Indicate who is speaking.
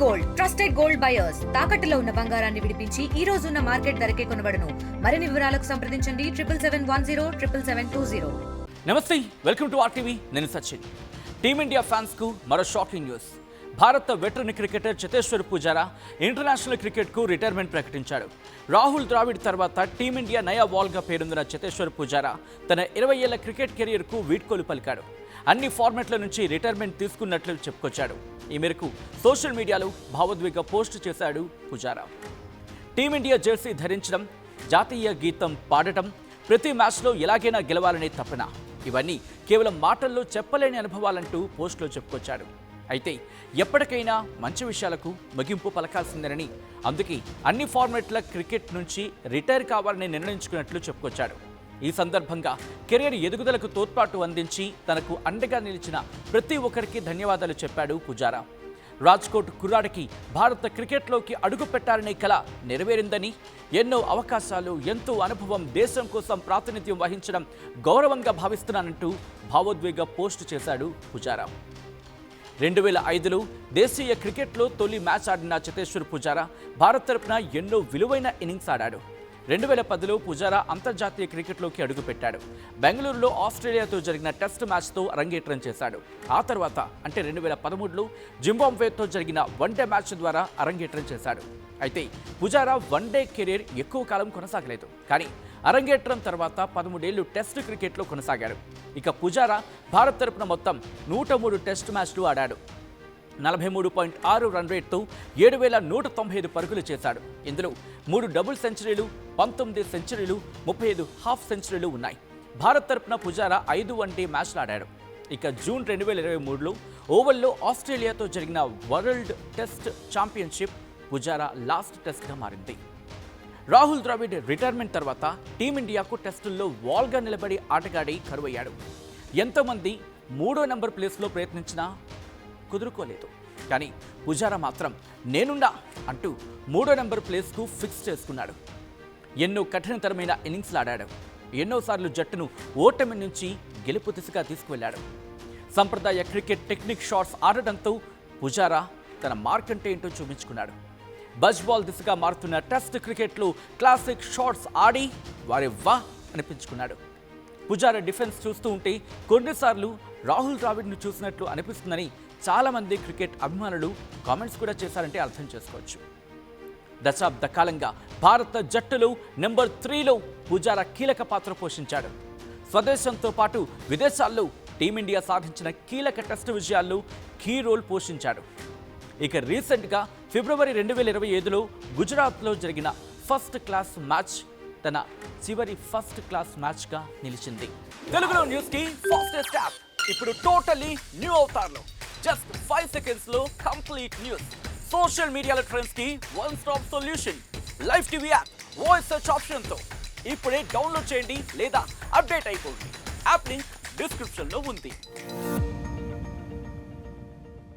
Speaker 1: Gold trusted gold buyers తాకట్టులో ఉన్న బంగారాన్ని విడిపించి ఈ రోజు ఉన్న మార్కెట్ ధరకే కొనబడును. మరిన్ని వివరాలకు సంప్రదించండి 7771077720.
Speaker 2: నమస్తే, వెల్కమ్ టు ఆర్టీవీ. నేను సచిన్. టీమిండియా ఫ్యాన్స్ కు మరో షాకింగ్ న్యూస్. భారత veteran cricketer Cheteshwar Pujara international cricket కు రిటైర్మెంట్ ప్రకటించాడు. రాహుల్ ద్రావిడ్ తర్వాత టీమిండియా నయా వాల్ గా పేరొందిన చేతేశ్వర్ పుజారా తన 20 ఏళ్ల క్రికెట్ కెరీర్ కు వీడ్కోలు పలికాడు. అన్ని ఫార్మాట్ల నుంచి రిటైర్మెంట్ తీసుకున్నట్లు చెప్పుకొచ్చాడు. ఈ మేరకు సోషల్ మీడియాలో భావోద్వేగ పోస్ట్ చేశాడు పుజారా. టీమిండియా జెర్సీ ధరించడం, జాతీయ గీతం పాడటం, ప్రతి మ్యాచ్లో ఎలాగైనా గెలవాలనే తపన, ఇవన్నీ కేవలం మాటల్లో చెప్పలేని అనుభవాలంటూ పోస్టులో చెప్పుకొచ్చాడు. అయితే ఎప్పటికైనా మంచి విషయాలకు ముగింపు పలకాల్సిందేనని, అందుకే అన్ని ఫార్మాట్ల క్రికెట్ నుంచి రిటైర్ కావాలని నిర్ణయించుకున్నట్లు చెప్పుకొచ్చాడు. ఈ సందర్భంగా కెరీర్ ఎదుగుదలకు తోడ్పాటు అందించి తనకు అండగా నిలిచిన ప్రతి ఒక్కరికి ధన్యవాదాలు చెప్పాడు పుజారా. రాజ్కోట్ కుర్రాడికి భారత క్రికెట్లోకి అడుగు పెట్టాలనే కల నెరవేరిందని, ఎన్నో అవకాశాలు, ఎంతో అనుభవం, దేశం కోసం ప్రాతినిధ్యం వహించడం గౌరవంగా భావిస్తున్నానంటూ భావోద్వేగ పోస్టు చేశాడు పుజారా. 2005లో దేశీయ క్రికెట్లో తొలి మ్యాచ్ ఆడిన చేతేశ్వర్ పుజారా భారత్ తరపున ఎన్నో విలువైన ఇన్నింగ్స్ ఆడాడు. 2010లో పుజారా అంతర్జాతీయ క్రికెట్లోకి అడుగుపెట్టాడు. బెంగళూరులో ఆస్ట్రేలియాతో జరిగిన టెస్ట్ మ్యాచ్తో అరంగేట్రం చేశాడు. ఆ తర్వాత అంటే 2013లో జింబాబ్వేతో జరిగిన వన్డే మ్యాచ్ ద్వారా అరంగేట్రం చేశాడు. అయితే పుజారా వన్డే కెరీర్ ఎక్కువ కాలం కొనసాగలేదు. కానీ అరంగేట్రం తర్వాత 13 ఏళ్లు టెస్ట్ క్రికెట్లో కొనసాగాడు. ఇక పుజారా భారత్ తరపున మొత్తం 103 టెస్ట్ మ్యాచ్లు ఆడాడు. 43.6 రన్ రేట్తో 7,195 పరుగులు చేశాడు. ఇందులో 3 డబుల్ సెంచరీలు, 19 సెంచరీలు, 35 హాఫ్ సెంచరీలు ఉన్నాయి. భారత్ తరపున పుజారా 5 వన్డే మ్యాచ్లు ఆడాడు. ఇక జూన్ 2023లో ఓవల్లో ఆస్ట్రేలియాతో జరిగిన world test championship Pujara last టెస్ట్గా మారింది. రాహుల్ ద్రావిడ్ రిటైర్మెంట్ తర్వాత టీమిండియాకు టెస్టుల్లో వాల్గా నిలబడి ఆటగాడి కరువయ్యాడు. ఎంతోమంది 3వ నెంబర్ ప్లేస్లో ప్రయత్నించినా కుదురుకోలేదు. కానీ పుజారా మాత్రం నేనున్నా అంటూ 3వ నెంబర్ ప్లేస్కు ఫిక్స్ చేసుకున్నాడు. ఎన్నో కఠినతరమైన ఇన్నింగ్స్లు ఆడాడు. ఎన్నోసార్లు జట్టును ఓటమి నుంచి గెలుపు దిశగా తీసుకువెళ్లాడు. సంప్రదాయ క్రికెట్ టెక్నిక్ షాట్స్ ఆడడంతో పుజారా తన మార్క్ అంటే ఏంటో చూపించుకున్నాడు. బజ్ బాల్ దిశగా మారుతున్న టెస్ట్ క్రికెట్లో క్లాసిక్ షాట్స్ ఆడి వారి వా అనిపించుకున్నాడు. పుజారా డిఫెన్స్ చూస్తూ ఉంటే కొన్నిసార్లు రాహుల్ ద్రావిడ్ను చూసినట్లు అనిపిస్తుందని చాలామంది క్రికెట్ అభిమానులు కామెంట్స్ కూడా చేశారంటే అర్థం చేసుకోవచ్చు. దశాబ్ద కాలంగా భారత జట్టులో నెంబర్ 3లో పుజారా కీలక పాత్ర పోషించాడు. స్వదేశంతో పాటు విదేశాల్లో టీమిండియా సాధించిన కీలక టెస్ట్ విజయాల్లో కీ రోల్ పోషించాడు. ఇక రీసెంట్గా ఫిబ్రవరి 2025లో గుజరాత్లో జరిగిన ఫస్ట్ క్లాస్ మ్యాచ్ తన చివరి ఫస్ట్ క్లాస్ మ్యాచ్గా నిలిచింది. తెలుగులో న్యూస్కి ఫాస్టెస్ట్ యాప్ ఇప్పుడు టోటల్లీ న్యూ అవతార్లో జస్ట్ 5 సెకండ్స్లో కంప్లీట్ న్యూస్. సోషల్ మీడియాలో ట్రెండ్స్కి one stop solution. Live TV app voice search ఆప్షన్తో ఇప్పుడే డౌన్లోడ్ చేయండి లేదా అప్డేట్ అయిపోండి. యాప్ లింక్ డిస్క్రిప్షన్లో ఉంది.